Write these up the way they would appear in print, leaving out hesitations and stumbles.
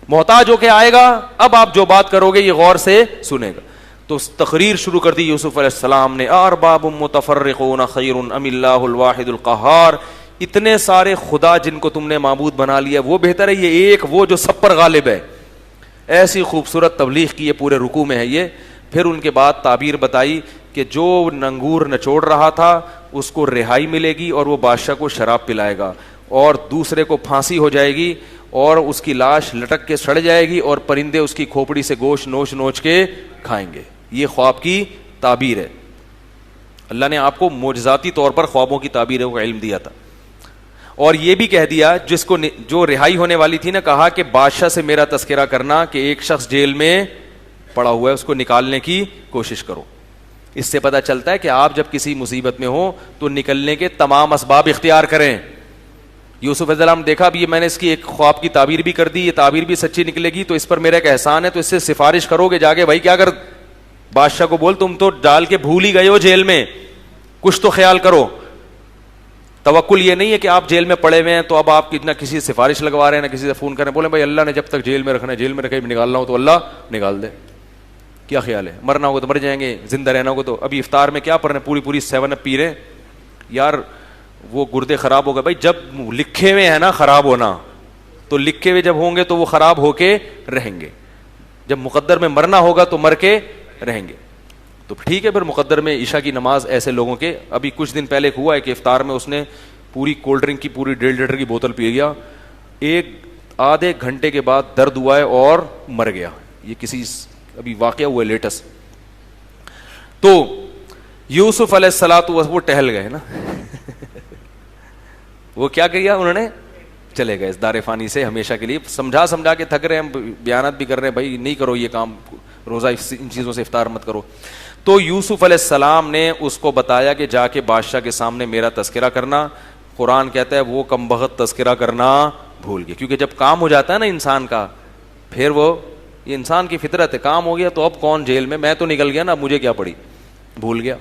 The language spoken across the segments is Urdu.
محتاج ہو کے آئے گا, اب آپ جو بات کرو گے یہ غور سے سنے گا. تو تقریر شروع کر دی یوسف علیہ السلام نے, ارباب متفرقون خیر ام اللہ الواحد القہار, اتنے سارے خدا جن کو تم نے معبود بنا لیا وہ بہتر ہے, یہ ایک وہ جو سب پر غالب ہے. ایسی خوبصورت تبلیغ کی, یہ پورے رکوع میں ہے یہ. پھر ان کے بعد تعبیر بتائی کہ جو ننگور نچوڑ رہا تھا اس کو رہائی ملے گی اور وہ بادشاہ کو شراب پلائے گا, اور دوسرے کو پھانسی ہو جائے گی اور اس کی لاش لٹک کے سڑ جائے گی اور پرندے اس کی کھوپڑی سے گوشت نوچ نوچ کے کھائیں گے. یہ خواب کی تعبیر ہے. اللہ نے آپ کو معجزاتی طور پر خوابوں کی تعبیروں کا علم دیا تھا. اور یہ بھی کہہ دیا جس کو جو رہائی ہونے والی تھی نا, کہا کہ بادشاہ سے میرا تذکرہ کرنا کہ ایک شخص جیل میں پڑا ہوا ہے, اس کو نکالنے کی کوشش کرو. اس سے پتہ چلتا ہے کہ آپ جب کسی مصیبت میں ہو تو نکلنے کے تمام اسباب اختیار کریں. یوسف علیہ السلام دیکھا اب یہ میں نے اس کی ایک خواب کی تعبیر بھی کر دی, یہ تعبیر بھی سچی نکلے گی تو اس پر میرا ایک احسان ہے, تو اس سے سفارش کرو گے جا کے, بھائی کیا کر بادشاہ کو بول تم تو ڈال کے بھول ہی گئے ہو جیل میں, کچھ تو خیال کرو. توکل یہ نہیں ہے کہ آپ جیل میں پڑے ہوئے ہیں تو اب آپ نہ کسی سے سفارش لگوا رہے ہیں نہ کسی سے فون کر رہے ہیں, بولے بھائی اللہ نے جب تک جیل میں رکھنا ہے جیل میں رکھے, نکالنا ہو تو اللہ نکال دے. کیا خیال ہے, مرنا ہوگا تو مر جائیں گے, زندہ رہنا ہوگا تو. ابھی افطار میں کیا پڑھ رہے ہیں, پوری 7 اپ پی رہے ہیں یار, وہ گردے خراب ہو گئے. بھائی جب لکھے ہوئے ہیں نا خراب ہونا, تو لکھے ہوئے جب ہوں گے تو وہ خراب ہو کے رہیں گے, جب مقدر میں مرنا ہوگا تو مر کے رہیں گے. تو ٹھیک ہے پھر مقدر میں عشاء کی نماز ایسے لوگوں کے. ابھی کچھ دن پہلے ہوا ہے کہ افطار میں اس نے پوری کولڈ ڈرنک کی پوری 1.5 لیٹر کی بوتل پی گیا, ایک آدھے گھنٹے کے بعد درد ہوا ہے اور مر گیا. یہ کسی ابھی واقعہ ہوا ہے لیٹسٹ. تو یوسف علیہ السلام وہ ٹہل گئے نا وہ کیا کیا انہوں نے, چلے گئے اس دار فانی سے ہمیشہ کے لیے. سمجھا کے تھک رہے ہیں, بیانات بھی کر رہے ہیں, بھائی نہیں کرو یہ کام, روزہ ان چیزوں سے افطار مت کرو. تو یوسف علیہ السلام نے اس کو بتایا کہ جا کے بادشاہ کے سامنے میرا تذکرہ کرنا. قرآن کہتا ہے وہ کمبخت تذکرہ کرنا بھول گیا, کیونکہ جب کام ہو جاتا ہے نا انسان کا, پھر وہ یہ انسان کی فطرت ہے, کام ہو گیا تو اب کون جیل میں تو نکل گیا نا, مجھے کیا پڑی, بھول گیا.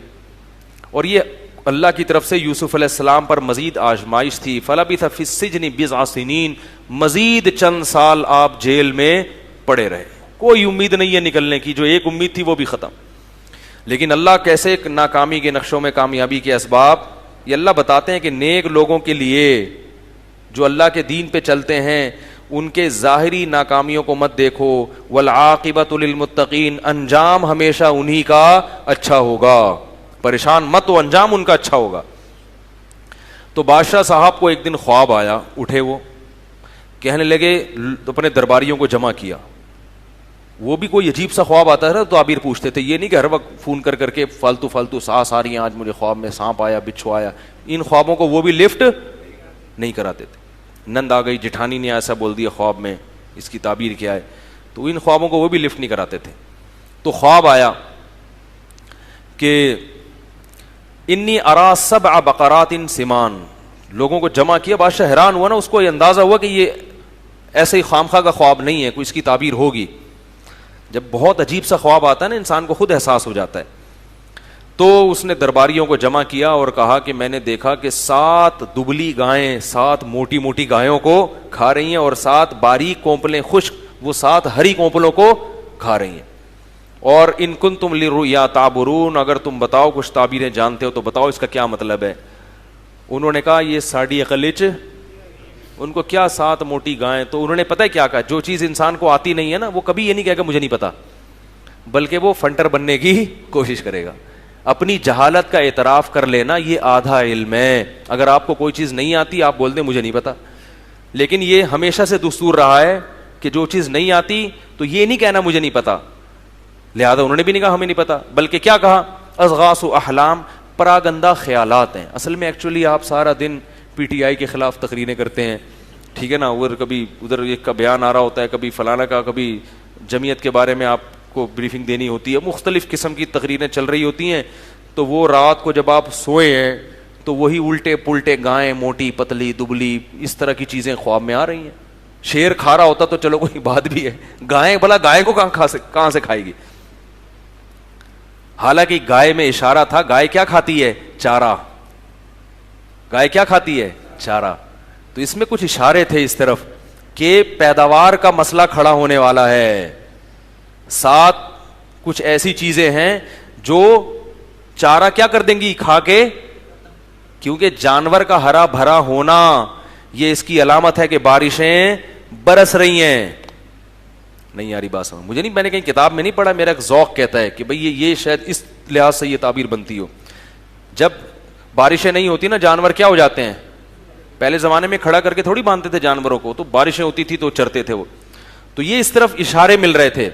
اور یہ اللہ کی طرف سے یوسف علیہ السلام پر مزید آزمائش تھی. فلبث فی السجن بضع سنین, مزید چند سال آپ جیل میں پڑے رہے, کوئی امید نہیں ہے نکلنے کی, جو ایک امید تھی وہ بھی ختم. لیکن اللہ کیسے ناکامی کے نقشوں میں کامیابی کے اسباب یہ اللہ بتاتے ہیں کہ نیک لوگوں کے لیے جو اللہ کے دین پہ چلتے ہیں ان کے ظاہری ناکامیوں کو مت دیکھو. والعاقبۃ للمتقین, انجام ہمیشہ انہی کا اچھا ہوگا, پریشان مت ہو, انجام ان کا اچھا ہوگا. تو بادشاہ صاحب کو ایک دن خواب آیا, اٹھے وہ کہنے لگے, اپنے درباریوں کو جمع کیا. وہ بھی کوئی عجیب سا خواب آتا ہے نا تو تعبیر پوچھتے تھے, یہ نہیں کہ ہر وقت فون کر کے فالتو سانس آ رہی ہیں, آج مجھے خواب میں سانپ آیا, بچھو آیا. ان خوابوں کو وہ بھی لفٹ نہیں کراتے تھے. نند آ گئی, جٹھانی نے ایسا بول دیا خواب میں, اس کی تعبیر کیا ہے, تو ان خوابوں کو وہ بھی لفٹ نہیں کراتے تھے. تو خواب آیا کہ انی ارا سبع بقرات سمان, لوگوں کو جمع کیا. بادشاہ حیران ہوا نا, اس کو یہ اندازہ ہوا کہ یہ ایسے ہی خامخواہ کا خواب نہیں ہے, کوئی اس کی تعبیر ہوگی. جب بہت عجیب سا خواب آتا ہے نا انسان کو خود احساس ہو جاتا ہے. تو اس نے درباریوں کو جمع کیا اور کہا کہ میں نے دیکھا کہ 7 دبلی گائیں 7 موٹی موٹی گایوں کو کھا رہی ہیں, اور 7 باریک کونپلیں خشک وہ 7 ہری کونپلوں کو کھا رہی ہیں. اور ان کنتم للرؤیا تعبرون, اگر تم بتاؤ کچھ تعبیریں جانتے ہو تو بتاؤ اس کا کیا مطلب ہے. انہوں نے کہا یہ ساڑی عقلچ, ان کو کیا 7 موٹی گائیں. تو انہوں نے پتہ ہے کیا کہا, جو چیز انسان کو آتی نہیں ہے نا وہ کبھی یہ نہیں کہے گا مجھے نہیں پتا, بلکہ وہ فنٹر بننے کی کوشش کرے گا. اپنی جہالت کا اعتراف کر لینا یہ آدھا علم ہے. اگر آپ کو کوئی چیز نہیں آتی آپ بول دیں مجھے نہیں پتا, لیکن یہ ہمیشہ سے دستور رہا ہے کہ جو چیز نہیں آتی تو یہ نہیں کہنا مجھے نہیں پتا. لہذا انہوں نے بھی نہیں کہا ہمیں نہیں پتا, بلکہ کیا کہا, اضغاث احلام, پراگندہ خیالات ہیں. اصل میں ایکچولی آپ سارا دن پی ٹی آئی کے خلاف تقریریں کرتے ہیں, ٹھیک ہے نا, اور کبھی ادھر ایک کا بیان آ رہا ہوتا ہے, کبھی فلانا کا, کبھی جمعیت کے بارے میں آپ کو بریفنگ دینی ہوتی ہے, مختلف قسم کی تقریریں چل رہی ہوتی ہیں. تو وہ رات کو جب آپ سوئے ہیں تو وہی الٹے پلٹے گائیں موٹی پتلی دبلی اس طرح کی چیزیں خواب میں آ رہی ہیں. شیر کھا رہا ہوتا تو چلو کوئی بات بھی ہے, گائیں بھلا گائے کو کہاں سے کھائے گی. حالانکہ گائے میں اشارہ تھا, گائے کیا کھاتی ہے, چارہ. گائے کیا کھاتی ہے, چارہ. تو اس میں کچھ اشارے تھے اس طرف کہ پیداوار کا مسئلہ کھڑا ہونے والا ہے. 7 کچھ ایسی چیزیں ہیں جو چارہ کیا کر دیں گی کھا کے, کیونکہ جانور کا ہرا بھرا ہونا یہ اس کی علامت ہے کہ بارشیں برس رہی ہیں. نہیں یاری بات سمجھ, مجھے نہیں, میں نے کہیں کتاب میں نہیں پڑھا, میرا ایک ذوق کہتا ہے کہ بھئی یہ شاید اس لحاظ سے یہ تعبیر بنتی ہو. جب بارشیں نہیں ہوتی نا, جانور کیا ہو جاتے ہیں, پہلے زمانے میں کھڑا کر کے تھوڑی باندھتے تھے جانوروں کو, تو بارشیں ہوتی تھی تو چرتے تھے وہ. تو یہ اس طرف اشارے مل رہے تھے.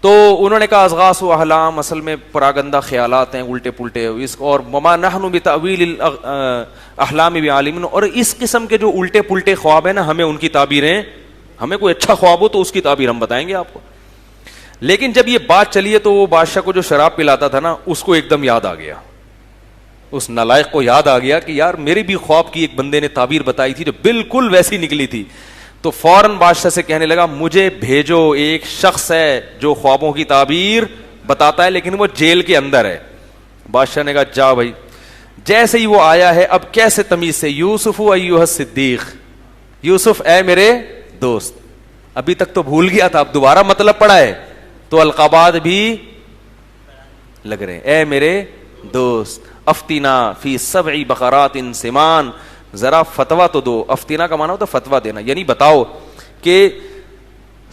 تو انہوں نے کہا اضغاث و احلام اصل میں پراگندہ خیالات ہیں, الٹے پلٹے, اس اور وما نحن بتاویل الاحلام بعالمین, اور اس قسم کے جو الٹے پلٹے خواب ہیں نا, ہمیں ان کی تعبیریں, ہمیں کوئی اچھا خواب ہو تو اس کی تعبیر ہم بتائیں گے آپ کو. لیکن جب یہ بات چلی ہے تو وہ بادشاہ کو جو شراب پلاتا تھا نا, اس کو ایک دم یاد آ گیا, اس نالائق کو یاد آ گیا کہ یار میرے بھی خواب کی ایک بندے نے تعبیر بتائی تھی جو بالکل ویسی نکلی تھی. تو فوراً بادشاہ سے کہنے لگا مجھے بھیجو, ایک شخص ہے جو خوابوں کی تعبیر بتاتا ہے لیکن وہ جیل کے اندر ہے. بادشاہ نے کہا جا بھائی. جیسے ہی وہ آیا ہے, اب کیسے تمیز سے, یوسف ایھا الصدیق, یوسف اے میرے دوست. ابھی تک تو بھول گیا تھا, اب دوبارہ مطلب پڑا ہے تو القابات بھی لگ رہے ہیں. اے میرے دوست, افتینا فی 7 بقرات سمان, ذرا فتوا تو دو. افتینا کا معنی ہوتا ہے فتوا دینا, یعنی بتاؤ کہ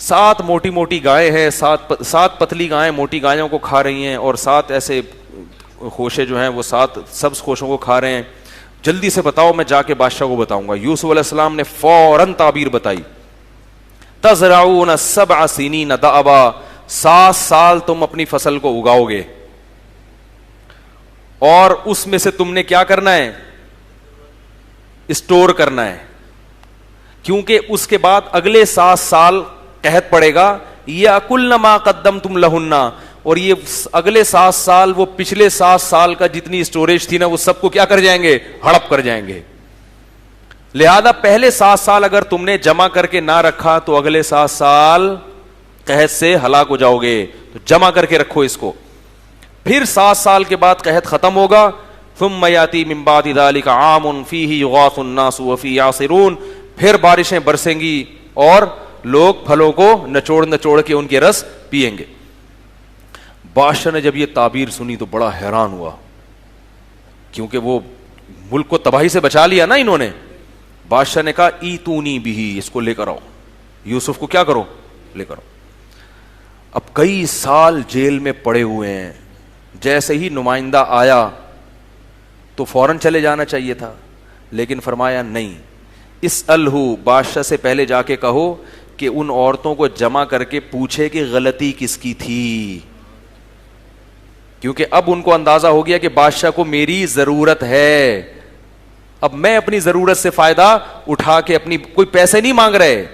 7 موٹی موٹی گائیں ہیں, 7 پتلی گائیں موٹی گایوں کو کھا رہی ہیں, اور 7 ایسے خوشے جو ہیں وہ 7 سبز خوشوں کو کھا رہے ہیں, جلدی سے بتاؤ میں جا کے بادشاہ کو بتاؤں گا. یوسف علیہ السلام نے فوراً تعبیر بتائی, تزرعون 7 سنین دأبا, 7 سال تم اپنی فصل کو اگاؤ گے, اور اس میں سے تم نے کیا کرنا ہے, اسٹور کرنا ہے, کیونکہ اس کے بعد اگلے 7 سال قحط پڑے گا. یاکلن ما قدمتم لہن, اور یہ اگلے 7 سال وہ پچھلے 7 سال کا جتنی اسٹوریج تھی نا وہ سب کو کیا کر جائیں گے, ہڑپ کر جائیں گے. لہذا پہلے 7 سال اگر تم نے جمع کر کے نہ رکھا تو اگلے 7 سال قحط سے ہلاک ہو جاؤ گے, تو جمع کر کے رکھو اس کو. پھر 7 سال کے بعد قحط ختم ہوگا. ثم یاتی من بعد ذلک عام فیہ یغاث الناس وفیہ یعصرون, پھر بارشیں برسیں گی اور لوگ پھلوں کو نچوڑ نچوڑ کے ان کے رس پیئیں گے. بادشاہ نے جب یہ تعبیر سنی تو بڑا حیران ہوا, کیونکہ وہ ملک کو تباہی سے بچا لیا نا انہوں نے. بادشاہ نے کہا ایتونی بھی, اس کو لے کر آؤ, یوسف کو کیا کرو, لے کر آؤ. اب کئی سال جیل میں پڑے ہوئے ہیں, جیسے ہی نمائندہ آیا تو فوراً چلے جانا چاہیے تھا, لیکن فرمایا نہیں, اسألہ, بادشاہ سے پہلے جا کے کہو کہ ان عورتوں کو جمع کر کے پوچھے کہ غلطی کس کی تھی, کیونکہ اب ان کو اندازہ ہو گیا کہ بادشاہ کو میری ضرورت ہے. اب میں اپنی ضرورت سے فائدہ اٹھا کے, اپنی کوئی پیسے نہیں مانگ رہے.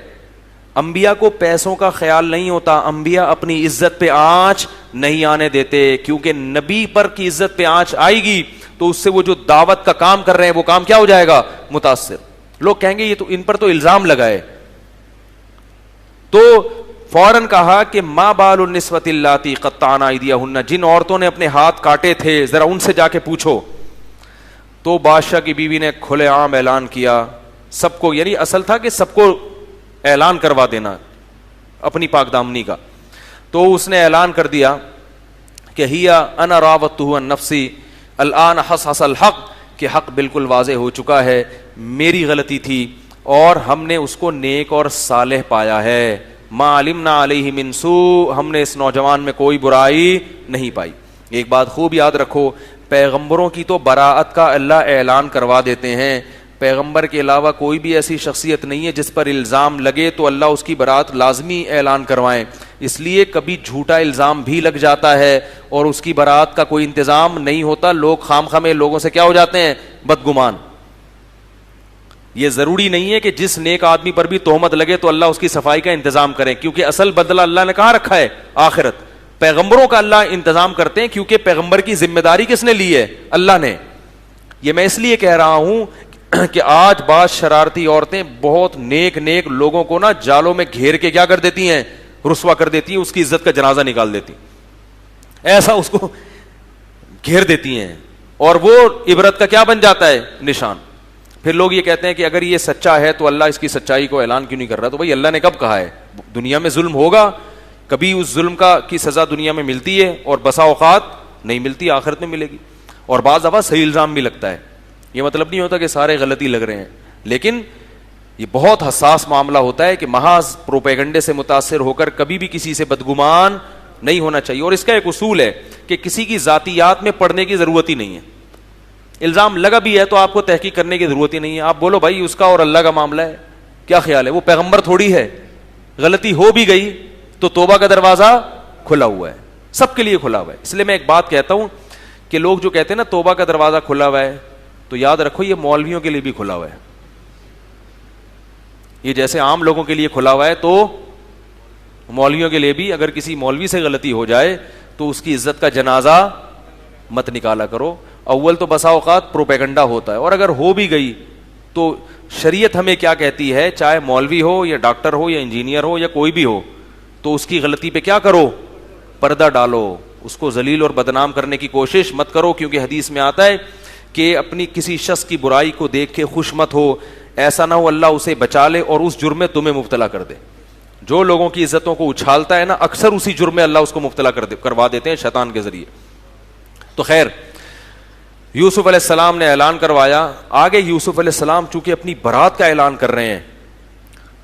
انبیاء کو پیسوں کا خیال نہیں ہوتا, انبیاء اپنی عزت پہ آنچ نہیں آنے دیتے, کیونکہ نبی پر کی عزت پہ آنچ آئے گی تو اس سے وہ جو دعوت کا کام کر رہے ہیں وہ کام کیا ہو جائے گا, متاثر. لوگ کہیں گے یہ تو ان پر تو الزام لگائے. تو فوراً کہا کہ ما بال النسوۃ اللاتی قطعن ایدیہن, جن عورتوں نے اپنے ہاتھ کاٹے تھے ذرا ان سے جا کے پوچھو. تو بادشاہ کی بیوی نے کھلے عام اعلان کیا سب کو, یعنی اصل تھا کہ سب کو اعلان کروا دینا اپنی پاک دامنی کا. تو اس نے اعلان کر دیا کہ ہیا انا راودتہ عن نفسی الان حصحص الحق, کہ حق بالکل واضح ہو چکا ہے, میری غلطی تھی اور ہم نے اس کو نیک اور صالح پایا ہے. ما علمنا علیہ من سوء, ہم نے اس نوجوان میں کوئی برائی نہیں پائی. ایک بات خوب یاد رکھو, پیغمبروں کی تو براءت کا اللہ اعلان کروا دیتے ہیں, پیغمبر کے علاوہ کوئی بھی ایسی شخصیت نہیں ہے جس پر الزام لگے تو اللہ اس کی براءت لازمی اعلان کروائیں. اس لیے کبھی جھوٹا الزام بھی لگ جاتا ہے اور اس کی براءت کا کوئی انتظام نہیں ہوتا, لوگ خام خامے لوگوں سے کیا ہو جاتے ہیں, بدگمان. یہ ضروری نہیں ہے کہ جس نیک آدمی پر بھی تہمت لگے تو اللہ اس کی صفائی کا انتظام کرے, کیونکہ اصل بدلہ اللہ نے کہاں رکھا ہے, آخرت. پیغمبروں کا اللہ انتظام کرتے ہیں کیونکہ پیغمبر کی ذمہ داری کس نے لی ہے, اللہ نے. یہ میں اس لیے کہہ رہا ہوں کہ آج بعض شرارتی عورتیں بہت نیک نیک لوگوں کو نا جالوں میں گھیر کے کیا کر دیتی ہیں, رسوا کر دیتی ہیں, اس کی عزت کا جنازہ نکال دیتی, ایسا اس کو گھیر دیتی ہیں, اور وہ عبرت کا کیا بن جاتا ہے, نشان. پھر لوگ یہ کہتے ہیں کہ اگر یہ سچا ہے تو اللہ اس کی سچائی کو اعلان کیوں نہیں کر رہا؟ تو بھائی اللہ نے کب کہا ہے؟ دنیا میں ظلم ہوگا، کبھی اس ظلم کی سزا دنیا میں ملتی ہے اور بسا اوقات نہیں ملتی، آخرت میں ملے گی. اور بعض دفعہ صحیح الزام بھی لگتا ہے. یہ مطلب نہیں ہوتا کہ سارے غلطی لگ رہے ہیں، لیکن یہ بہت حساس معاملہ ہوتا ہے کہ محض پروپیگنڈے سے متاثر ہو کر کبھی بھی کسی سے بدگمان نہیں ہونا چاہیے. اور اس کا ایک اصول ہے کہ کسی کی ذاتیات میں پڑھنے کی ضرورت ہی نہیں ہے. الزام لگا بھی ہے تو آپ کو تحقیق کرنے کی ضرورت ہی نہیں ہے. آپ بولو بھائی اس کا اور اللہ کا معاملہ ہے، کیا خیال ہے؟ وہ پیغمبر تھوڑی ہے. غلطی ہو بھی گئی تو توبہ کا دروازہ کھلا ہوا ہے، سب کے لیے کھلا ہوا ہے. اس لیے میں ایک بات کہتا ہوں کہ لوگ جو کہتے ہیں نا توبہ کا دروازہ کھلا ہوا ہے، تو یاد رکھو یہ مولویوں کے لیے بھی کھلا ہوا ہے. یہ جیسے عام لوگوں کے لیے کھلا ہوا ہے تو مولویوں کے لیے بھی. اگر کسی مولوی سے غلطی ہو جائے تو اس کی عزت کا جنازہ مت نکالا کرو. اول تو بسا اوقات پروپیگنڈا ہوتا ہے، اور اگر ہو بھی گئی تو شریعت ہمیں کیا کہتی ہے، چاہے مولوی ہو یا ڈاکٹر ہو یا انجینئر ہو یا کوئی بھی ہو، تو اس کی غلطی پہ کیا کرو؟ پردہ ڈالو. اس کو ذلیل اور بدنام کرنے کی کوشش مت کرو، کیونکہ حدیث میں آتا ہے کہ اپنی کسی شخص کی برائی کو دیکھ کے خوش مت ہو، ایسا نہ ہو اللہ اسے بچا لے اور اس جرم میں تمہیں مبتلا کر دے. جو لوگوں کی عزتوں کو اچھالتا ہے نا، اکثر اسی جرم میں اللہ اس کو مبتلا کروا دیتے ہیں شیطان کے ذریعے. تو خیر، یوسف علیہ السلام نے اعلان کروایا. آگے یوسف علیہ السلام چونکہ اپنی برات کا اعلان کر رہے ہیں،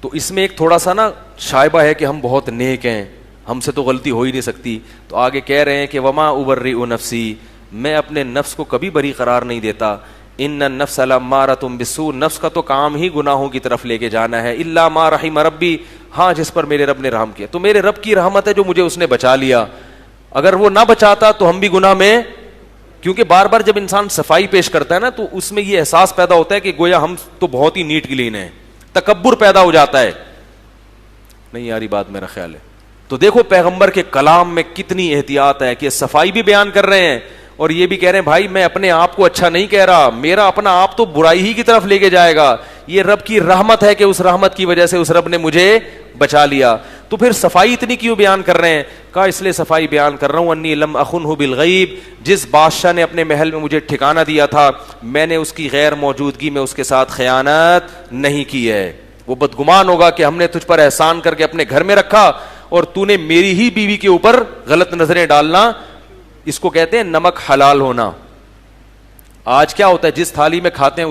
تو اس میں ایک تھوڑا سا نا شائبہ ہے کہ ہم بہت نیک ہیں، ہم سے تو غلطی ہو ہی نہیں سکتی. تو آگے کہہ رہے ہیں کہ وما ابرئ نفسی، میں اپنے نفس کو کبھی بری قرار نہیں دیتا. ان النفس لامارۃ بالسوء، نفس کا تو کام ہی گناہوں کی طرف لے کے جانا ہے. الا ما رحم ربی، ہاں جس پر میرے رب نے رحم کیا. تو میرے رب کی رحمت ہے جو مجھے اس نے بچا لیا. اگر وہ نہ بچاتا تو ہم بھی گناہ میں، کیونکہ بار بار جب انسان صفائی پیش کرتا ہے نا تو اس میں یہ احساس پیدا ہوتا ہے کہ گویا ہم تو بہت ہی نیٹ کلین ہیں. تکبر پیدا ہو جاتا ہے. نہیں یاری بات میرا خیال ہے. تو دیکھو پیغمبر کے کلام میں کتنی احتیاط ہے کہ صفائی بھی بیان کر رہے ہیں اور یہ بھی کہہ رہے ہیں بھائی میں اپنے آپ کو اچھا نہیں کہہ رہا، میرا اپنا آپ تو برائی ہی کی طرف لے کے جائے گا. یہ رب کی رحمت ہے کہ اس رحمت کی وجہ سے اس رب نے مجھے بچا لیا. تو پھر صفائی اتنی کیوں بیان کر رہے ہیں؟ کہا اس لیے صفائی بیان کر رہا ہوں انی لم اخنہ بالغیب، جس بادشاہ نے اپنے محل میں مجھے ٹھکانہ دیا تھا میں نے اس کی غیر موجودگی میں اس کے ساتھ خیانت نہیں کی ہے. وہ بدگمان ہوگا کہ ہم نے تجھ پر احسان کر کے اپنے گھر میں رکھا اور تو نے میری ہی بیوی کے اوپر غلط نظریں ڈالنا. اس کو کہتے ہیں نمک حلال ہونا. آج کیا ہوتا ہے، جس تھالی میں کھاتے ہیں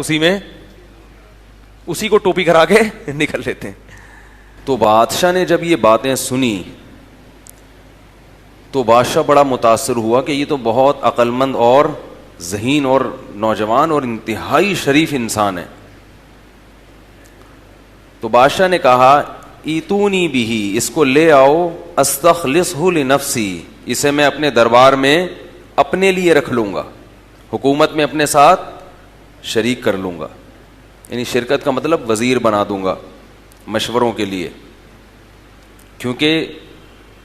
اسی کو ٹوپی کرا کے نکل لیتے ہیں. تو بادشاہ نے جب یہ باتیں سنی تو بادشاہ بڑا متاثر ہوا کہ یہ تو بہت عقل مند اور ذہین اور نوجوان اور انتہائی شریف انسان ہے. تو بادشاہ نے کہا ایتونی بھی، اس کو لے آؤ، استخلصہ لنفسی، اسے میں اپنے دربار میں اپنے لیے رکھ لوں گا، حکومت میں اپنے ساتھ شریک کر لوں گا. یعنی شرکت کا مطلب وزیر بنا دوں گا مشوروں کے لیے. کیونکہ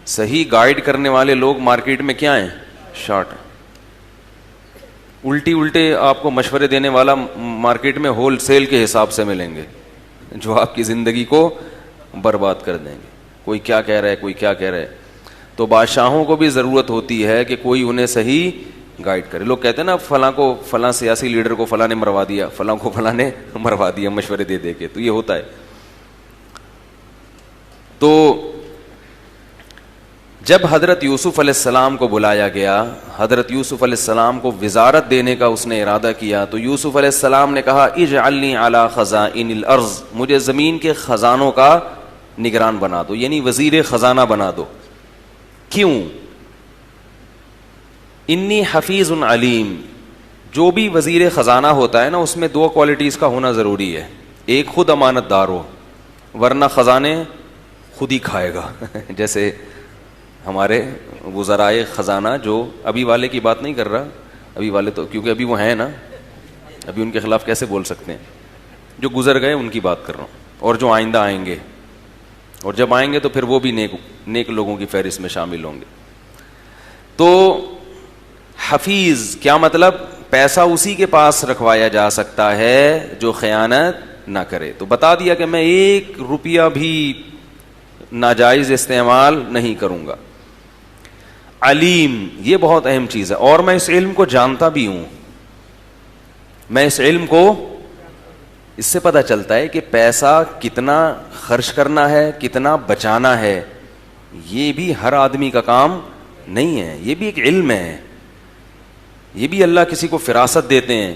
صحیح گائیڈ کرنے والے لوگ مارکیٹ میں کیا ہیں؟ شارٹ ہیں. الٹے آپ کو مشورے دینے والا مارکیٹ میں ہول سیل کے حساب سے ملیں گے، جو آپ کی زندگی کو برباد کر دیں گے. کوئی کیا کہہ رہا ہے، کوئی کیا کہہ رہا ہے. تو بادشاہوں کو بھی ضرورت ہوتی ہے کہ کوئی انہیں صحیح گائیڈ کرے. لوگ کہتے ہیں نا فلاں کو، فلاں سیاسی لیڈر کو فلاں نے مروا دیا، فلاں کو فلاں نے مروا دیا مشورے دے دے کے. تو یہ ہوتا ہے. تو جب حضرت یوسف علیہ السلام کو بلایا گیا، حضرت یوسف علیہ السلام کو وزارت دینے کا اس نے ارادہ کیا، تو یوسف علیہ السلام نے کہا اجعلنی علی خزائن الارض، مجھے زمین کے خزانوں کا نگران بنا دو، یعنی وزیر خزانہ بنا دو. کیوں؟ انی حفیظ علیم. جو بھی وزیر خزانہ ہوتا ہے نا اس میں دو کوالٹیز کا ہونا ضروری ہے. ایک خود امانت دار ہو، ورنہ خزانے خود ہی کھائے گا. جیسے ہمارے وزرائے خزانہ، جو ابھی والے کی بات نہیں کر رہا، ابھی والے تو کیونکہ ابھی وہ ہیں نا، ابھی ان کے خلاف کیسے بول سکتے ہیں. جو گزر گئے ان کی بات کر رہا ہوں، اور جو آئندہ آئیں گے، اور جب آئیں گے تو پھر وہ بھی نیک لوگوں کی فہرست میں شامل ہوں گے. تو حفیظ کیا مطلب؟ پیسہ اسی کے پاس رکھوایا جا سکتا ہے جو خیانت نہ کرے. تو بتا دیا کہ میں 1 روپیہ بھی ناجائز استعمال نہیں کروں گا. علیم، یہ بہت اہم چیز ہے، اور میں اس علم کو جانتا بھی ہوں. میں اس علم کو اس سے پتہ چلتا ہے کہ پیسہ کتنا خرچ کرنا ہے, کتنا بچانا ہے, یہ بھی ہر آدمی کا کام نہیں ہے, یہ بھی ایک علم ہے, یہ بھی اللہ کسی کو فراست دیتے ہیں.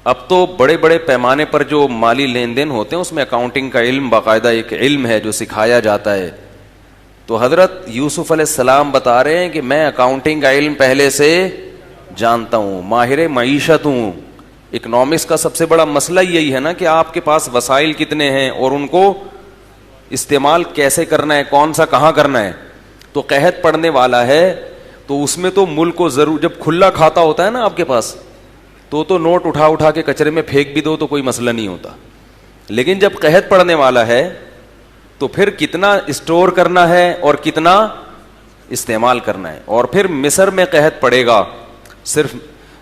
اب تو بڑے بڑے پیمانے پر جو مالی لین دین ہوتے ہیں اس میں اکاؤنٹنگ کا علم باقاعدہ ایک علم ہے جو سکھایا جاتا ہے. تو حضرت یوسف علیہ السلام بتا رہے ہیں کہ میں اکاؤنٹنگ کا علم پہلے سے جانتا ہوں, ماہر معیشت ہوں. اکنامکس کا سب سے بڑا مسئلہ یہی ہے نا کہ آپ کے پاس وسائل کتنے ہیں اور ان کو استعمال کیسے کرنا ہے, کون سا کہاں کرنا ہے. تو قحط پڑنے والا ہے تو اس میں تو ملک کو ضرور, جب کھلا کھاتا ہوتا ہے نا آپ کے پاس تو نوٹ اٹھا اٹھا کے کچرے میں پھینک بھی دو تو کوئی مسئلہ نہیں ہوتا. لیکن جب قحط پڑنے والا ہے تو پھر کتنا اسٹور کرنا ہے اور کتنا استعمال کرنا ہے. اور پھر مصر میں قحط پڑے گا, صرف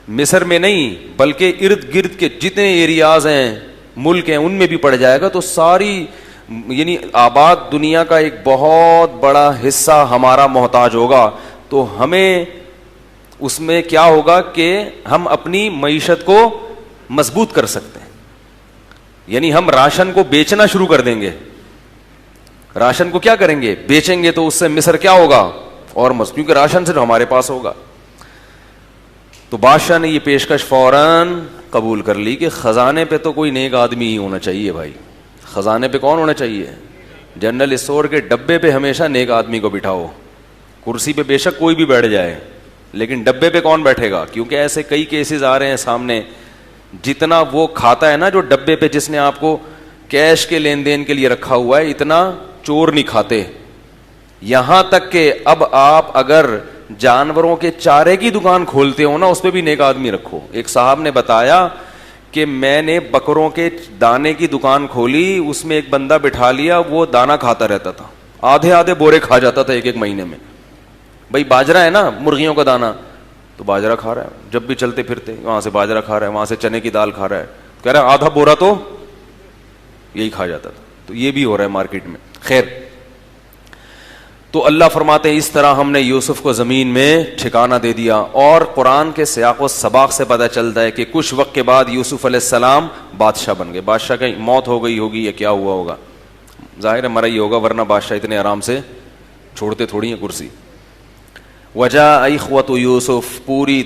مصر میں نہیں بلکہ ارد گرد کے جتنے ایریاز ہیں ملک ہیں ان میں بھی پڑ جائے گا. تو ساری یعنی آباد دنیا کا ایک بہت بڑا حصہ ہمارا محتاج ہوگا. تو ہمیں اس میں کیا ہوگا کہ ہم اپنی معیشت کو مضبوط کر سکتے ہیں. یعنی ہم راشن کو بیچنا شروع کر دیں گے. راشن کو کیا کریں گے, بیچیں گے. تو اس سے مصر کیا ہوگا اور کیونکہ راشن صرف ہمارے پاس ہوگا. تو بادشاہ نے یہ پیشکش فوراً قبول کر لی کہ خزانے پہ تو کوئی نیک آدمی ہی ہونا چاہیے بھائی. خزانے پہ کون ہونا چاہیے؟ جنرل اسٹور کے ڈبے پہ ہمیشہ نیک آدمی کو بٹھاؤ. کرسی پہ بے شک کوئی بھی بیٹھ جائے لیکن ڈبے پہ کون بیٹھے گا؟ کیونکہ ایسے کئی کیسز آ رہے ہیں سامنے, جتنا وہ کھاتا ہے نا جو ڈبے پہ جس نے آپ کو کیش کے لین دین کے لیے رکھا ہوا ہے, اتنا چور نہیں کھاتے. یہاں تک کہ اب آپ اگر جانوروں کے چارے کی دکان کھولتے ہو نا اس پہ بھی نیک آدمی رکھو. ایک صاحب نے بتایا کہ میں نے بکروں کے دانے کی دکان کھولی, اس میں ایک بندہ بٹھا لیا, وہ دانا کھاتا رہتا تھا, آدھے بورے کھا جاتا تھا ایک مہینے میں. بھائی باجرا ہے نا مرغیوں کا دانا, تو باجرا کھا رہا ہے, جب بھی چلتے پھرتے وہاں سے باجرا کھا رہا ہے, وہاں سے چنے کی دال کھا رہا ہے, کہہ رہا ہے آدھا بورا تو یہی کھا جاتا تھا. تو یہ بھی ہو رہا ہے مارکیٹ میں. خیر, تو اللہ فرماتے ہیں اس طرح ہم نے یوسف کو زمین میں ٹھکانہ دے دیا. اور قرآن کے سیاق و سباق سے پتہ چلتا ہے کہ کچھ وقت کے بعد یوسف علیہ السلام بادشاہ بن گئے. بادشاہ کی موت ہو گئی ہوگی یا کیا ہوا ہوگا, ظاہر ہے مرا ہی ہوگا, ورنہ بادشاہ اتنے آرام سے چھوڑتے تھوڑی ہیں کرسی. وجاء اخوۃ یوسف, پوری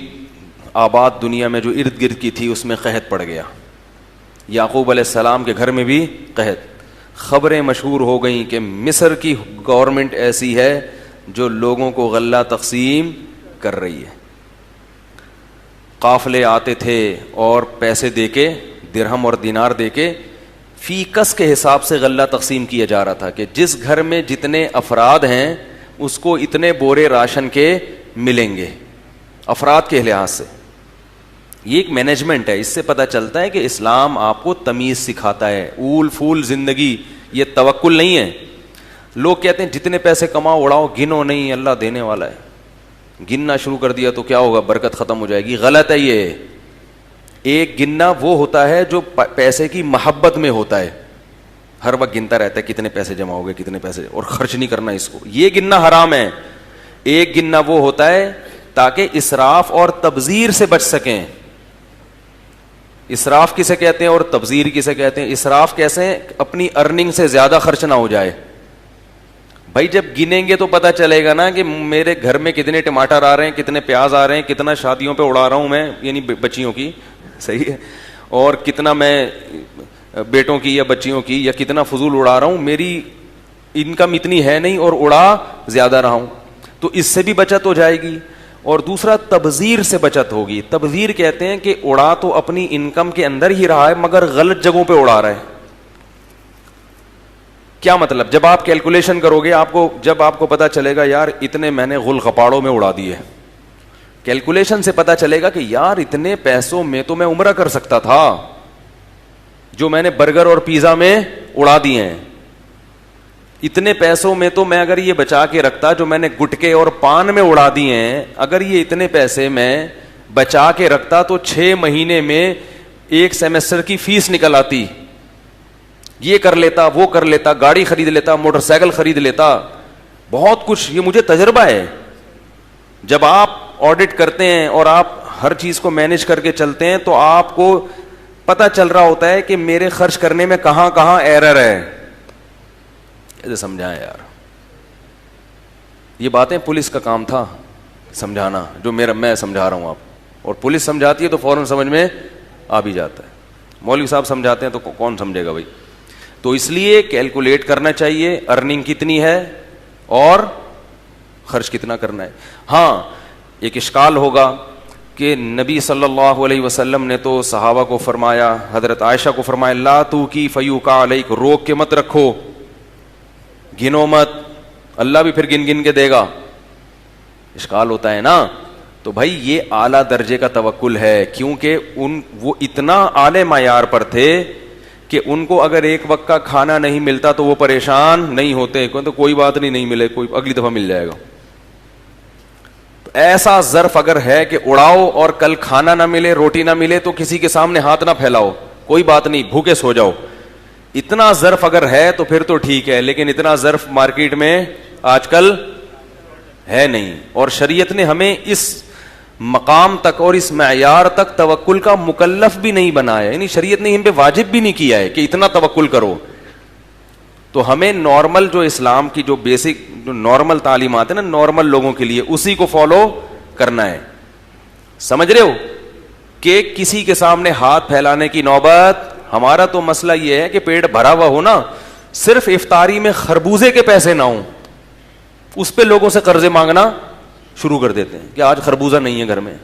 آباد دنیا میں جو ارد گرد کی تھی اس میں قحط پڑ گیا. یعقوب علیہ السلام کے گھر میں بھی قحط. خبریں مشہور ہو گئیں کہ مصر کی گورنمنٹ ایسی ہے جو لوگوں کو غلہ تقسیم کر رہی ہے. قافلے آتے تھے اور پیسے دے کے, درہم اور دینار دے کے فی کس کے حساب سے غلہ تقسیم کیا جا رہا تھا کہ جس گھر میں جتنے افراد ہیں اس کو اتنے بورے راشن کے ملیں گے, افراد کے لحاظ سے. یہ ایک مینجمنٹ ہے. اس سے پتہ چلتا ہے کہ اسلام آپ کو تمیز سکھاتا ہے. اول فول زندگی یہ توکل نہیں ہے. لوگ کہتے ہیں جتنے پیسے کماؤ اڑاؤ, گنو نہیں, اللہ دینے والا ہے. گننا شروع کر دیا تو کیا ہوگا, برکت ختم ہو جائے گی. غلط ہے یہ. ایک گننا وہ ہوتا ہے جو پیسے کی محبت میں ہوتا ہے, ہر وقت گنتا رہتا ہے کتنے پیسے جمع ہو گئے کتنے پیسے, اور خرچ نہیں کرنا اس کو. یہ گننا حرام ہے. ایک گننا وہ ہوتا ہے تاکہ اسراف اور تبذیر سے بچ سکیں. اسراف کسے کہتے ہیں اور تبذیر کسے کہتے ہیں؟ اسراف کیسے؟ اپنی ارننگ سے زیادہ خرچ نہ ہو جائے. بھائی جب گنیں گے تو پتہ چلے گا نا کہ میرے گھر میں کتنے ٹماٹر آ رہے ہیں, کتنے پیاز آ رہے ہیں, کتنا شادیوں پہ اڑا رہا ہوں میں یعنی بچیوں کی, صحیح ہے, اور کتنا میں بیٹوں کی یا بچیوں کی یا کتنا فضول اڑا رہا ہوں. میری انکم اتنی ہے نہیں اور اڑا زیادہ رہا ہوں. تو اس سے بھی بچت ہو جائے گی. اور دوسرا تبذیر سے بچت ہوگی. تبذیر کہتے ہیں کہ اڑا تو اپنی انکم کے اندر ہی رہا ہے مگر غلط جگہوں پہ اڑا رہا ہے. کیا مطلب؟ جب آپ کیلکولیشن کرو گے جب آپ کو پتا چلے گا یار اتنے میں نے غل غپاڑوں میں اڑا دیے, کیلکولیشن سے پتا چلے گا کہ یار اتنے پیسوں میں تو میں عمرہ کر سکتا تھا جو میں نے برگر اور پیزا میں اڑا دیے ہیں. اتنے پیسوں میں تو میں اگر یہ بچا کے رکھتا جو میں نے گٹکے اور پان میں اڑا دیے ہیں, اگر یہ اتنے پیسے میں بچا کے رکھتا تو 6 مہینے میں ایک سیمسٹر کی فیس نکل آتی. یہ کر لیتا, وہ کر لیتا, گاڑی خرید لیتا, موٹر سائیکل خرید لیتا, بہت کچھ. یہ مجھے تجربہ ہے. جب آپ آڈٹ کرتے ہیں اور آپ ہر چیز کو مینج کر کے چلتے ہیں تو آپ کو پتا چل رہا ہوتا ہے کہ میرے خرچ کرنے میں کہاں کہاں ایرر ہے. اسے سمجھائیں یار, یہ باتیں پولیس کا کام تھا سمجھانا, جو میں سمجھا رہا ہوں آپ, اور پولیس سمجھاتی ہے تو فوراً سمجھ میں آ بھی جاتا ہے. مولوی صاحب سمجھاتے ہیں تو کون سمجھے گا بھائی. تو اس لیے کیلکولیٹ کرنا چاہیے ارننگ کتنی ہے اور خرچ کتنا کرنا ہے. ہاں ایک اشکال ہوگا کہ نبی صلی اللہ علیہ وسلم نے تو صحابہ کو فرمایا, حضرت عائشہ کو فرمایا, لا تو کی فیوقع علیک, روک کے مت رکھو, گنو مت, اللہ بھی پھر گن گن کے دے گا. اشکال ہوتا ہے نا. تو بھائی یہ اعلیٰ درجے کا توکل ہے, کیونکہ وہ اتنا اعلی معیار پر تھے کہ ان کو اگر ایک وقت کا کھانا نہیں ملتا تو وہ پریشان نہیں ہوتے, تو کوئی بات نہیں ملے, کوئی اگلی دفعہ مل جائے گا. تو ایسا ظرف اگر ہے کہ اڑاؤ اور کل کھانا نہ ملے, روٹی نہ ملے, تو کسی کے سامنے ہاتھ نہ پھیلاؤ, کوئی بات نہیں, بھوکے سو جاؤ. اتنا ظرف اگر ہے تو پھر تو ٹھیک ہے, لیکن اتنا ظرف مارکیٹ میں آج کل ہے نہیں. اور شریعت نے ہمیں اس مقام تک اور اس معیار تک توکل کا مکلف بھی نہیں بنایا, یعنی شریعت نے ہم پہ واجب بھی نہیں کیا ہے کہ اتنا توکل کرو. تو ہمیں نارمل جو اسلام کی جو بیسک جو نارمل تعلیمات ہیں نا نارمل لوگوں کے لیے, اسی کو فالو کرنا ہے. سمجھ رہے ہو کہ کسی کے سامنے ہاتھ پھیلانے کی نوبت. ہمارا تو مسئلہ یہ ہے کہ پیٹ بھرا ہوا ہو نا, صرف افطاری میں خربوزے کے پیسے نہ ہوں, اس پہ لوگوں سے قرضے مانگنا شروع کر دیتے ہیں کہ آج خربوزہ نہیں ہے گھر میں.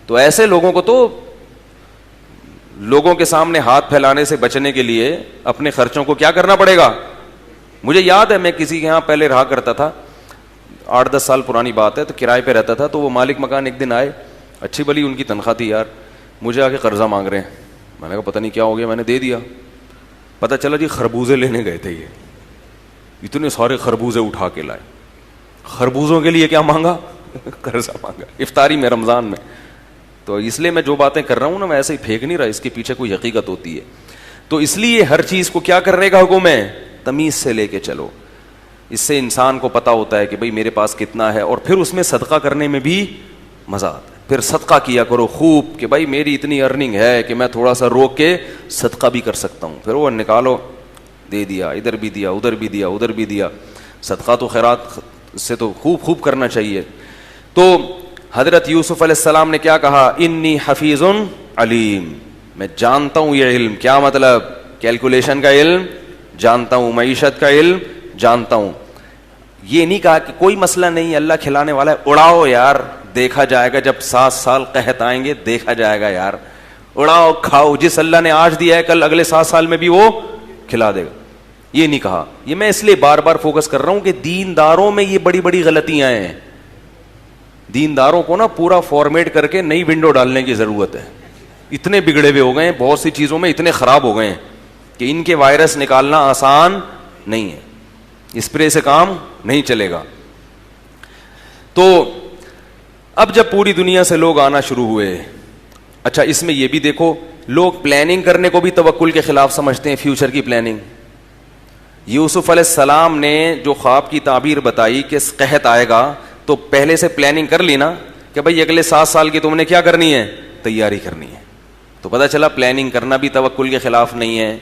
تو ایسے لوگوں کو تو لوگوں کے سامنے ہاتھ پھیلانے سے بچنے کے لیے اپنے خرچوں کو کیا کرنا پڑے گا. مجھے یاد ہے میں کسی کے یہاں پہلے رہا کرتا تھا, 8-10 سال پرانی بات ہے, تو کرائے پہ رہتا تھا. تو وہ مالک مکان ایک دن آئے, اچھی بلی ان کی تنخواہ تھی یار, مجھے آ کے قرضہ مانگ رہے ہیں. میں نے کہا پتہ نہیں کیا ہو گیا, میں نے دے دیا. پتہ چلا جی خربوزے لینے گئے تھے, یہ اتنے سارے خربوزے اٹھا کے لائے. خربوزوں کے لیے کیا مانگا, قرضہ مانگا افطاری میں, رمضان میں. تو اس لیے میں جو باتیں کر رہا ہوں نا میں ایسے ہی پھینک نہیں رہا, اس کے پیچھے کوئی حقیقت ہوتی ہے. تو اس لیے ہر چیز کو کیا کرنے کا حکم ہے, تمیز سے لے کے چلو. اس سے انسان کو پتا ہوتا ہے کہ بھئی میرے پاس کتنا ہے, اور پھر اس میں صدقہ کرنے میں بھی مزہ آتا ہے. پھر صدقہ کیا کرو خوب کہ بھائی میری اتنی ارننگ ہے کہ میں تھوڑا سا روک کے صدقہ بھی کر سکتا ہوں. پھر وہ نکالو, دے دیا, ادھر بھی دیا, ادھر بھی دیا, ادھر بھی دیا. صدقہ تو خیرات سے تو خوب کرنا چاہیے. تو حضرت یوسف علیہ السلام نے کیا کہا, انی حفیظ علیم, میں جانتا ہوں یہ علم. کیا مطلب, کیلکولیشن کا علم جانتا ہوں, معیشت کا علم جانتا ہوں. یہ نہیں کہا کہ کوئی مسئلہ نہیں, اللہ کھلانے والا ہے, اڑاؤ یار, دیکھا جائے گا جب 7 سال قحط آئیں گے, دیکھا جائے گا یار, اڑاؤ کھاؤ, جس اللہ نے آج دیا ہے کل اگلے 7 سال میں بھی وہ کھلا دے گا. یہ نہیں کہا. یہ میں اس لیے بار بار فوکس کر رہا ہوں کہ دینداروں میں یہ بڑی بڑی غلطیاں ہیں. دینداروں کو نا پورا فارمیٹ کر کے نئی ونڈو ڈالنے کی ضرورت ہے. اتنے بگڑے ہوئے ہو گئے ہیں, بہت سی چیزوں میں اتنے خراب ہو گئے ہیں کہ ان کے وائرس نکالنا آسان نہیں ہے, اسپرے سے کام نہیں چلے گا. تو اب جب پوری دنیا سے لوگ آنا شروع ہوئے, اچھا اس میں یہ بھی دیکھو, لوگ پلاننگ کرنے کو بھی توکل کے خلاف سمجھتے ہیں, فیوچر کی پلاننگ. یوسف علیہ السلام نے جو خواب کی تعبیر بتائی کہ قحط آئے گا, تو پہلے سے پلاننگ کر لی نا کہ بھائی اگلے 7 سال کی تم نے کیا کرنی ہے, تیاری کرنی ہے. تو پتہ چلا پلاننگ کرنا بھی توکل کے خلاف نہیں ہے,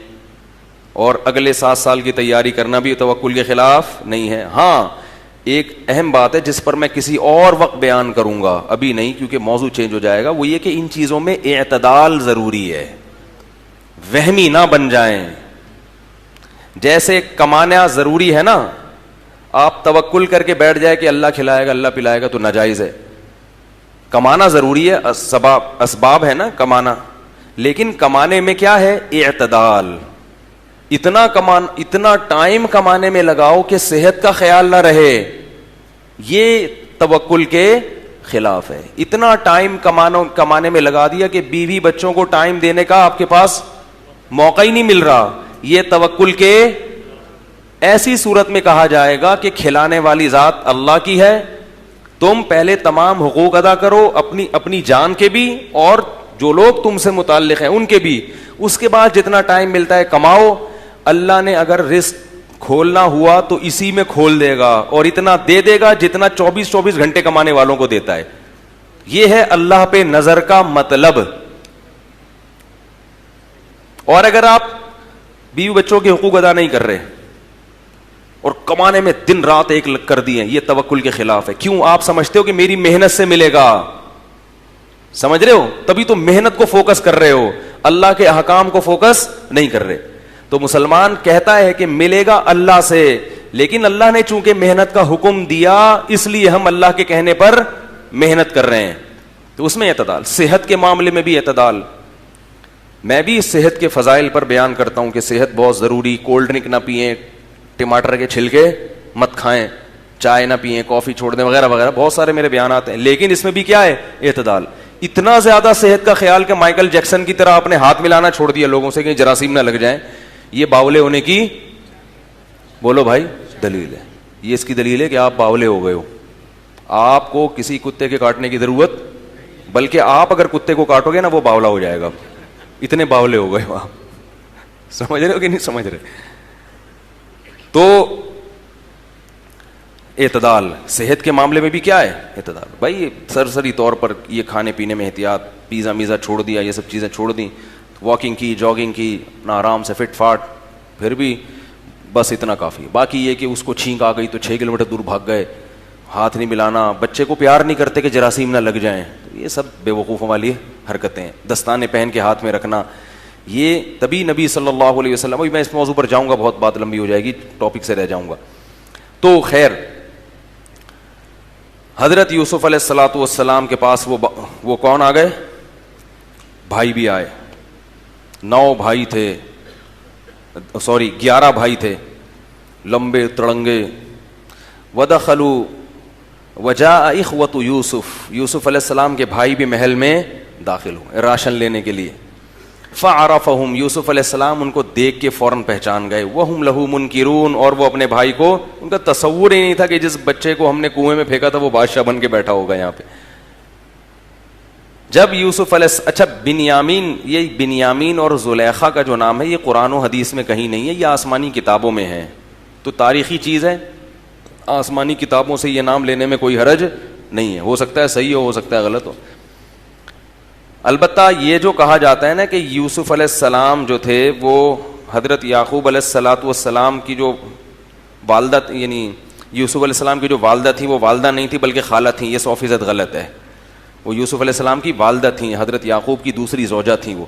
اور اگلے 7 سال کی تیاری کرنا بھی توکل کے خلاف نہیں ہے. ہاں ایک اہم بات ہے جس پر میں کسی اور وقت بیان کروں گا, ابھی نہیں کیونکہ موضوع چینج ہو جائے گا, وہ یہ کہ ان چیزوں میں اعتدال ضروری ہے, وہمی نہ بن جائیں. جیسے کمانا ضروری ہے نا, آپ توکل کر کے بیٹھ جائے کہ اللہ کھلائے گا اللہ پلائے گا تو ناجائز ہے. کمانا ضروری ہے, اسباب ہے نا کمانا, لیکن کمانے میں کیا ہے, اعتدال. اتنا ٹائم کمانے میں لگاؤ کہ صحت کا خیال نہ رہے, یہ توکل کے خلاف ہے. اتنا ٹائم کمانے میں لگا دیا کہ بیوی بچوں کو ٹائم دینے کا آپ کے پاس موقع ہی نہیں مل رہا, یہ توکل کے. ایسی صورت میں کہا جائے گا کہ کھلانے والی ذات اللہ کی ہے, تم پہلے تمام حقوق ادا کرو, اپنی جان کے بھی اور جو لوگ تم سے متعلق ہیں ان کے بھی. اس کے بعد جتنا ٹائم ملتا ہے کماؤ. اللہ نے اگر رزق کھولنا ہوا تو اسی میں کھول دے گا, اور اتنا دے دے گا جتنا 24 گھنٹے کمانے والوں کو دیتا ہے. یہ ہے اللہ پہ نظر کا مطلب. اور اگر آپ بیوی بچوں کے حقوق ادا نہیں کر رہے اور کمانے میں دن رات ایک کر دیے, یہ توکل کے خلاف ہے. کیوں؟ آپ سمجھتے ہو کہ میری محنت سے ملے گا, سمجھ رہے ہو, تبھی تو محنت کو فوکس کر رہے ہو, اللہ کے احکام کو فوکس نہیں کر رہے. تو مسلمان کہتا ہے کہ ملے گا اللہ سے, لیکن اللہ نے چونکہ محنت کا حکم دیا اس لیے ہم اللہ کے کہنے پر محنت کر رہے ہیں. تو اس میں اعتدال, صحت کے معاملے میں بھی اعتدال. میں بھی صحت کے فضائل پر بیان کرتا ہوں کہ صحت بہت ضروری, کولڈ ڈرنک نہ پئیں, ٹماٹر کے چھلکے مت کھائیں, چائے نہ پئیں, کافی چھوڑ دیں وغیرہ وغیرہ, بہت سارے میرے بیانات ہیں. لیکن اس میں بھی کیا ہے؟ اعتدال. اتنا زیادہ صحت کا خیال کہ مائیکل جیکسن کی طرح اپنے ہاتھ ملانا چھوڑ دیا لوگوں سے کہ جراثیم نہ لگ جائیں, یہ باولے ہونے کی, بولو بھائی, دلیل ہے. یہ اس کی دلیل ہے کہ آپ باولے ہو گئے ہو. آپ کو کسی کتے کے کاٹنے کی ضرورت, بلکہ آپ اگر کتے کو کاٹو گے نا وہ باولا ہو جائے گا. اتنے باولے ہو گئے ہو آپ. سمجھ رہے ہو کہ نہیں سمجھ رہے؟ تو اعتدال صحت کے معاملے میں بھی کیا ہے؟ اعتدال. بھائی سرسری طور پر یہ کھانے پینے میں احتیاط, پیزا میزا چھوڑ دیا, یہ سب چیزیں چھوڑ دیں, واکنگ کی, جاگنگ کی, اپنا آرام سے فٹ فاٹ, پھر بھی بس اتنا کافی. باقی یہ کہ اس کو چھینک آ گئی تو 6 کلومیٹر دور بھاگ گئے, ہاتھ نہیں ملانا, بچے کو پیار نہیں کرتے کہ جراثیم نہ لگ جائیں, یہ سب بے وقوفوں والی حرکتیں. دستانے پہن کے ہاتھ میں رکھنا, یہ تبھی نبی صلی اللہ علیہ وسلم, میں اس موضوع پر جاؤں گا, بہت بات لمبی ہو جائے گی, ٹاپک سے رہ جاؤں گا. تو خیر, حضرت یوسف علیہ الصلوۃ والسلام کے پاس وہ کون آ گئے؟ بھائی بھی آئے. 9 بھائی تھے, 11 بھائی تھے, لمبے تڑنگے. ودخلوا وجاء اخوۃ یوسف, یوسف علیہ السلام کے بھائی بھی محل میں داخل ہوئے راشن لینے کے لیے. فعرفہم, یوسف علیہ السلام ان کو دیکھ کے فوراً پہچان گئے. وہم لہ منکرون, اور وہ اپنے بھائی کو, ان کا تصور ہی نہیں تھا کہ جس بچے کو ہم نے کنویں میں پھینکا تھا وہ بادشاہ بن کے بیٹھا ہوگا یہاں پہ. جب یوسف علیہ, اچھا بنیامین, یہ بنیامین اور زلیخا کا جو نام ہے یہ قرآن و حدیث میں کہیں نہیں ہے, یہ آسمانی کتابوں میں ہے. تو تاریخی چیز ہے, آسمانی کتابوں سے یہ نام لینے میں کوئی حرج نہیں ہے. ہو سکتا ہے صحیح ہو سکتا ہے غلط ہو. البتہ یہ جو کہا جاتا ہے نا کہ یوسف علیہ السلام جو تھے وہ حضرت یعقوب علیہ الصلوۃ والسلام کی جو والدہ, یعنی یوسف علیہ السلام کی جو والدہ تھیں وہ والدہ نہیں تھی بلکہ خالہ تھیں, یہ 100% غلط ہے. وہ یوسف علیہ السلام کی والدہ تھیں, حضرت یعقوب کی دوسری زوجہ تھیں وہ.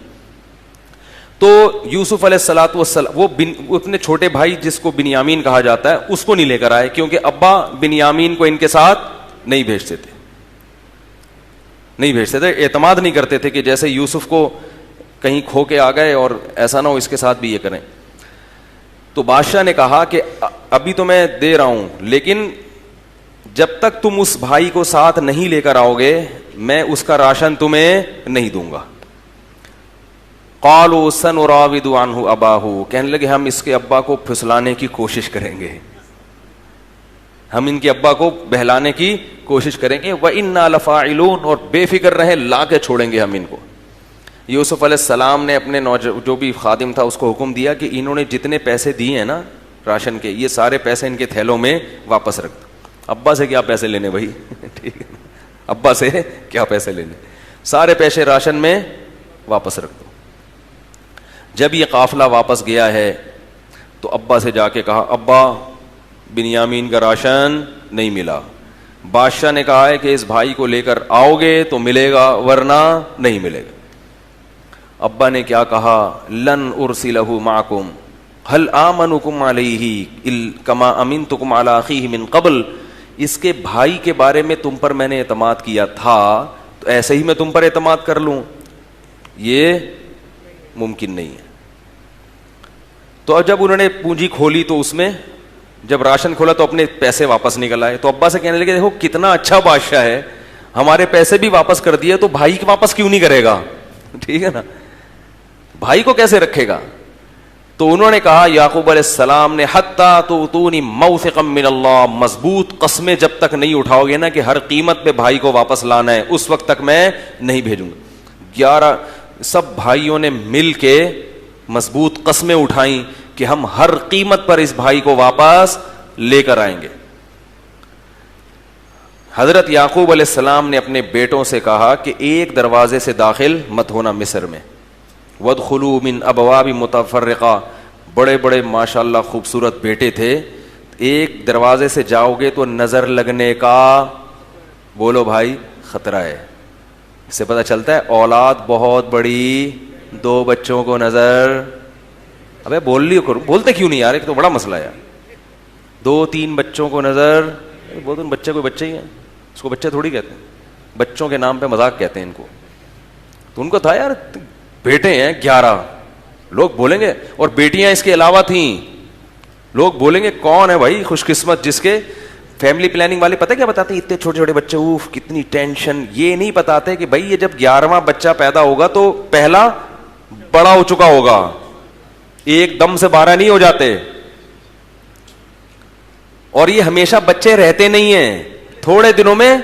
تو یوسف علیہ الصلوۃ والسلام وہ اپنے چھوٹے بھائی جس کو بنیامین کہا جاتا ہے اس کو نہیں لے کر آئے, کیونکہ ابا بنیامین کو ان کے ساتھ نہیں بھیجتے تھے, اعتماد نہیں کرتے تھے کہ جیسے یوسف کو کہیں کھو کے آ گئے اور ایسا نہ ہو اس کے ساتھ بھی یہ کریں. تو بادشاہ نے کہا کہ ابھی تو میں دے رہا ہوں, لیکن جب تک تم اس بھائی کو ساتھ نہیں لے کر آؤ گے میں اس کا راشن تمہیں نہیں دوں گا. قالوا سنراود عنہ اباہ, کہنے لگے ہم اس کے ابا کو پھسلانے کی کوشش کریں گے, ہم ان کے ابا کو بہلانے کی کوشش کریں گے. وَإِنَّا لَفَاعِلُونَ, اور بے فکر رہے, لا کے چھوڑیں گے ہم ان کو. یوسف علیہ السلام نے اپنے جو بھی خادم تھا اس کو حکم دیا کہ انہوں نے جتنے پیسے دیے ہیں نا راشن کے, یہ سارے پیسے ان کے تھیلوں میں واپس رکھ دو. ابا سے کیا پیسے لینے بھائی, ٹھیک ہے, ابا سے کیا پیسے لینے, سارے پیسے راشن میں واپس رکھ دو. جب یہ قافلہ واپس گیا ہے تو ابا سے جا کے کہا ابا بنیامین کا راشن نہیں ملا. بادشاہ نے کہا ہے کہ اس بھائی کو لے کر آؤ گے تو ملے گا ورنہ نہیں ملے گا. ابا نے کیا کہا, لن ارسلہ معکم هل آمنکم علیہ کما امنتکم علی اخیہ من قبل, اس کے بھائی کے بارے میں تم پر میں نے اعتماد کیا تھا تو ایسے ہی میں تم پر اعتماد کر لوں, یہ ممکن نہیں ہے. تو جب انہوں نے پونجی کھولی تو اس میں جب راشن کھولا تو اپنے پیسے واپس نکل آئے. تو ابا سے کہنے لگے دیکھو کتنا اچھا بادشاہ ہے, ہمارے پیسے بھی واپس کر دیے تو بھائی واپس کیوں نہیں کرے گا, ٹھیک ہے نا, بھائی کو کیسے رکھے گا. تو انہوں نے کہا یعقوب علیہ السلام نے حتی تؤتونی موثقا من اللہ, مضبوط قسمیں جب تک نہیں اٹھاؤ گے نا کہ ہر قیمت پہ بھائی کو واپس لانا ہے اس وقت تک میں نہیں بھیجوں گا. 11 سب بھائیوں نے مل کے مضبوط قسمیں اٹھائیں کہ ہم ہر قیمت پر اس بھائی کو واپس لے کر آئیں گے. حضرت یعقوب علیہ السلام نے اپنے بیٹوں سے کہا کہ ایک دروازے سے داخل مت ہونا مصر میں, وَادْخُلُوا مِنْ أَبْوَابٍ مُتَفَرِّقَةٍ, بڑے بڑے ماشاءاللہ خوبصورت بیٹے تھے. ایک دروازے سے جاؤ گے تو نظر لگنے کا, بولو بھائی, خطرہ ہے. اس سے پتہ چلتا ہے اولاد بہت بڑی, 2 بچوں کو نظر, ابے بول لی کرو, بولتے کیوں نہیں یار, ایک تو بڑا مسئلہ ہے. 2-3 بچوں کو نظر, بہت ان بچے کوئی بچے ہی ہیں, اس کو بچے تھوڑی کہتے ہیں, بچوں کے نام پہ مذاق کہتے ہیں ان کو. تو ان کو تھا یار بیٹے ہیں 11, لوگ بولیں گے, اور بیٹیاں اس کے علاوہ تھیں, لوگ بولیں گے کون ہے بھائی خوش قسمت جس کے فیملی پلاننگ والے پتہ کیا بتاتے ہیں, اتنے چھوٹے چھوٹے بچے, اوف کتنی ٹینشن. یہ نہیں بتاتے کہ بھائی یہ جب 11واں بچہ پیدا ہوگا تو پہلا بڑا ہو چکا ہوگا, ایک دم سے 12 نہیں ہو جاتے. اور یہ ہمیشہ بچے رہتے نہیں ہیں, تھوڑے دنوں میں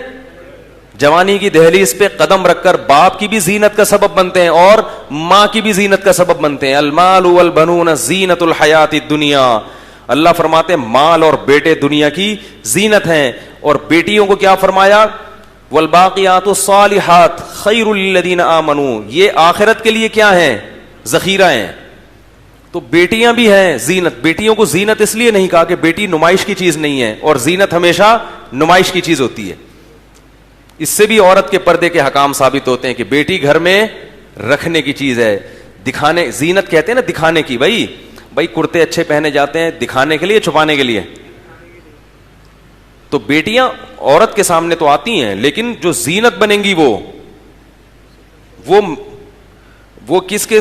جوانی کی دہلیز پہ قدم رکھ کر باپ کی بھی زینت کا سبب بنتے ہیں اور ماں کی بھی زینت کا سبب بنتے ہیں. المال والبنون زینت الحیات الدنیا, اللہ فرماتے ہیں مال اور بیٹے دنیا کی زینت ہیں. اور بیٹیوں کو کیا فرمایا, والباقیات الصالحات خیر للذین آمنوا, یہ آخرت کے لیے کیا ہیں, ذخیرہ ہیں. تو بیٹیاں بھی ہیں زینت. بیٹیوں کو زینت اس لیے نہیں کہا کہ بیٹی نمائش کی چیز نہیں ہے, اور زینت ہمیشہ نمائش کی چیز ہوتی ہے. اس سے بھی عورت کے پردے کے حکام ثابت ہوتے ہیں کہ بیٹی گھر میں رکھنے کی چیز ہے, دکھانے, زینت کہتے ہیں نا دکھانے کی. بھائی کرتے اچھے پہنے جاتے ہیں دکھانے کے لیے, چھپانے کے لیے. تو بیٹیاں عورت کے سامنے تو آتی ہیں, لیکن جو زینت بنیں گی وہ کس کے,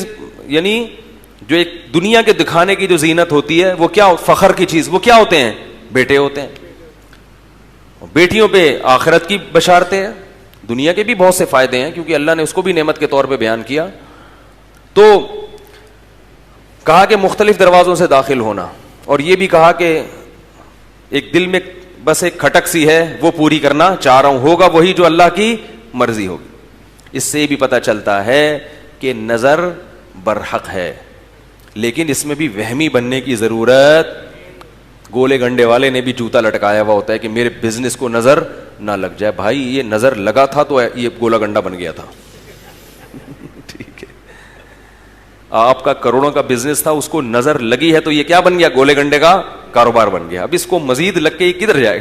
یعنی جو ایک دنیا کے دکھانے کی جو زینت ہوتی ہے وہ کیا, فخر کی چیز, وہ کیا ہوتے ہیں, بیٹے ہوتے ہیں. بیٹیوں پہ آخرت کی بشارتیں ہیں, دنیا کے بھی بہت سے فائدے ہیں کیونکہ اللہ نے اس کو بھی نعمت کے طور پہ بیان کیا. تو کہا کہ مختلف دروازوں سے داخل ہونا, اور یہ بھی کہا کہ ایک دل میں بس ایک کھٹک سی ہے وہ پوری کرنا چاہ رہا ہوں, ہوگا وہی جو اللہ کی مرضی ہوگی. اس سے بھی پتہ چلتا ہے کہ نظر برحق ہے, لیکن اس میں بھی وہمی بننے کی ضرورت. گولے گنڈے والے نے بھی جوتا لٹکایا ہوا ہوتا ہے کہ میرے بزنس کو نظر نہ لگ جائے. بھائی یہ نظر لگا تھا تو یہ گولا گنڈا بن گیا تھا. ٹھیک ہے, آپ کا کروڑوں کا بزنس تھا, اس کو نظر لگی ہے تو یہ کیا بن گیا, گولے گنڈے کا کاروبار بن گیا. اب اس کو مزید لگ کے یہ کدھر جائے,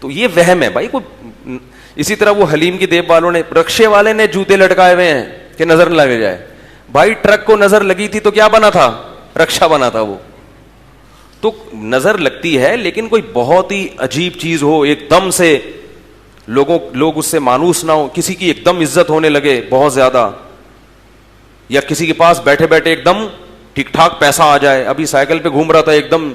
تو یہ وہم ہے بھائی. اسی طرح وہ حلیم کی دیپ والوں نے, رکشے والے نے جوتے لٹکائے ہوئے ہیں کہ نظر نہ لگ جائے. بھائی ٹرک کو نظر لگی تھی تو کیا بنا تھا, رکشا بنا تھا. وہ تو نظر لگتی ہے, لیکن کوئی بہت ہی عجیب چیز ہو, ایک دم سے لوگ اس سے مانوس نہ ہو, کسی کی ایک دم عزت ہونے لگے بہت زیادہ, یا کسی کے پاس بیٹھے بیٹھے ایک دم ٹھیک ٹھاک پیسہ آ جائے. ابھی سائیکل پہ گھوم رہا تھا, ایک دم